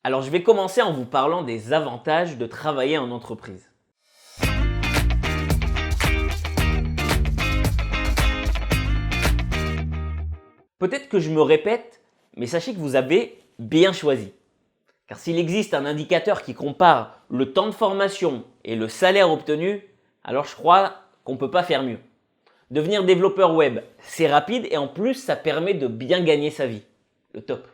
Alors je vais commencer en vous parlant des avantages de travailler en entreprise. Peut-être que je me répète, mais sachez que vous avez bien choisi. Car s'il existe un indicateur qui compare le temps de formation et le salaire obtenu, alors je crois qu'on ne peut pas faire mieux. Devenir développeur web, c'est rapide et en plus ça permet de bien gagner sa vie. Le top.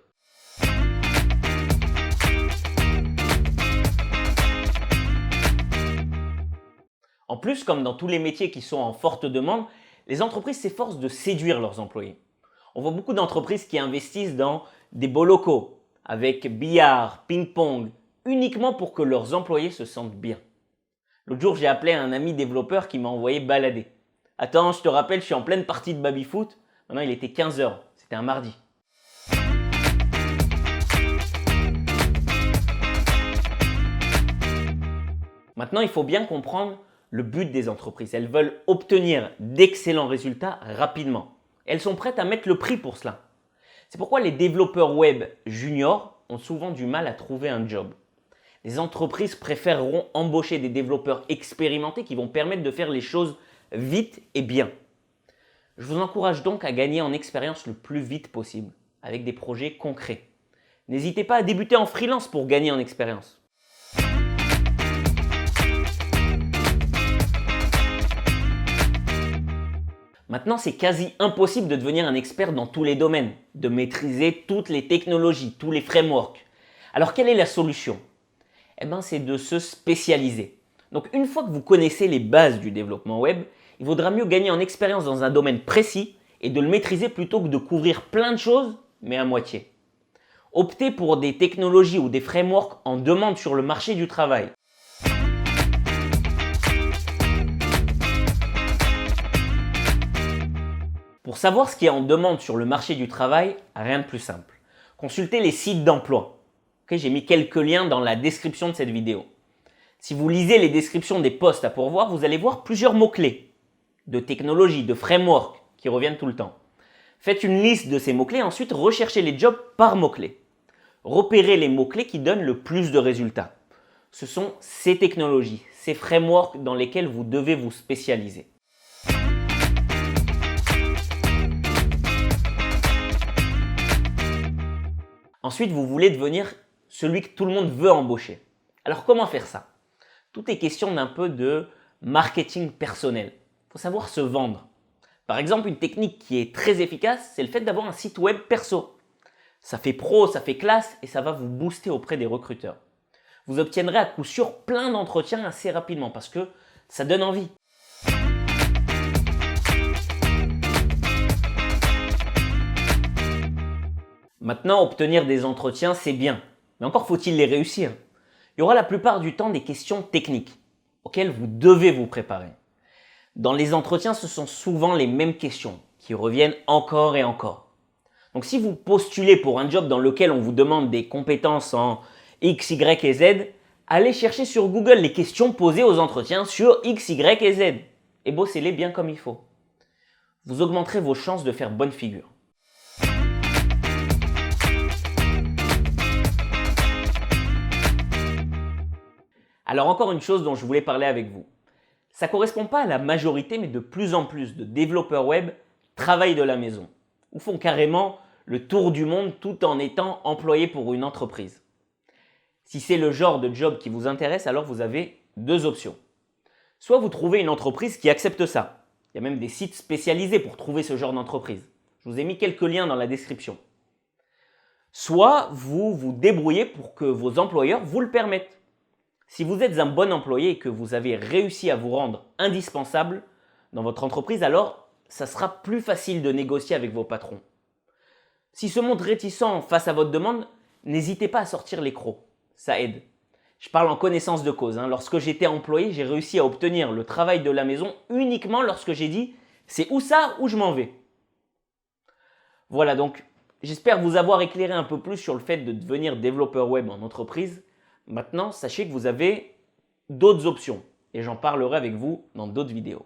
En plus, comme dans tous les métiers qui sont en forte demande, les entreprises s'efforcent de séduire leurs employés. On voit beaucoup d'entreprises qui investissent dans des beaux locaux, avec billard, ping-pong, uniquement pour que leurs employés se sentent bien. L'autre jour, j'ai appelé un ami développeur qui m'a envoyé balader. Attends, je te rappelle, je suis en pleine partie de baby-foot. Maintenant, il était 15 h, c'était un mardi. Maintenant, il faut bien comprendre le but des entreprises. Elles veulent obtenir d'excellents résultats rapidement. Elles sont prêtes à mettre le prix pour cela. C'est pourquoi les développeurs web juniors ont souvent du mal à trouver un job. Les entreprises préféreront embaucher des développeurs expérimentés qui vont permettre de faire les choses vite et bien. Je vous encourage donc à gagner en expérience le plus vite possible avec des projets concrets. N'hésitez pas à débuter en freelance pour gagner en expérience. Maintenant, c'est quasi impossible de devenir un expert dans tous les domaines, de maîtriser toutes les technologies, tous les frameworks. Alors, quelle est la solution? C'est de se spécialiser. Donc, une fois que vous connaissez les bases du développement web, il vaudra mieux gagner en expérience dans un domaine précis et de le maîtriser plutôt que de couvrir plein de choses, mais à moitié. Optez pour des technologies ou des frameworks en demande sur le marché du travail. Pour savoir ce qui est en demande sur le marché du travail, rien de plus simple. Consultez les sites d'emploi. J'ai mis quelques liens dans la description de cette vidéo. Si vous lisez les descriptions des postes à pourvoir, vous allez voir plusieurs mots-clés de technologie, de framework qui reviennent tout le temps. Faites une liste de ces mots-clés, ensuite recherchez les jobs par mots-clés. Repérez les mots-clés qui donnent le plus de résultats. Ce sont ces technologies, ces frameworks dans lesquels vous devez vous spécialiser. Ensuite, vous voulez devenir celui que tout le monde veut embaucher. Alors comment faire ça? Tout est question d'un peu de marketing personnel. Il faut savoir se vendre. Par exemple, une technique qui est très efficace, c'est le fait d'avoir un site web perso. Ça fait pro, ça fait classe et ça va vous booster auprès des recruteurs. Vous obtiendrez à coup sûr plein d'entretiens assez rapidement parce que ça donne envie. Maintenant, obtenir des entretiens, c'est bien. Mais encore faut-il les réussir. Il y aura la plupart du temps des questions techniques auxquelles vous devez vous préparer. Dans les entretiens, ce sont souvent les mêmes questions qui reviennent encore et encore. Donc si vous postulez pour un job dans lequel on vous demande des compétences en X, Y et Z, allez chercher sur Google les questions posées aux entretiens sur X, Y et Z et bossez-les bien comme il faut. Vous augmenterez vos chances de faire bonne figure. Alors encore une chose dont je voulais parler avec vous. Ça ne correspond pas à la majorité, mais de plus en plus de développeurs web travaillent de la maison ou font carrément le tour du monde tout en étant employés pour une entreprise. Si c'est le genre de job qui vous intéresse, alors vous avez deux options. Soit vous trouvez une entreprise qui accepte ça. Il y a même des sites spécialisés pour trouver ce genre d'entreprise. Je vous ai mis quelques liens dans la description. Soit vous vous débrouillez pour que vos employeurs vous le permettent. Si vous êtes un bon employé et que vous avez réussi à vous rendre indispensable dans votre entreprise, alors ça sera plus facile de négocier avec vos patrons. Si se montrent réticents face à votre demande, n'hésitez pas à sortir les crocs, ça aide. Je parle en connaissance de cause. Lorsque j'étais employé, j'ai réussi à obtenir le travail de la maison uniquement lorsque j'ai dit « c'est ou ça ou je m'en vais ». Voilà donc, j'espère vous avoir éclairé un peu plus sur le fait de devenir développeur web en entreprise. Maintenant, sachez que vous avez d'autres options et j'en parlerai avec vous dans d'autres vidéos.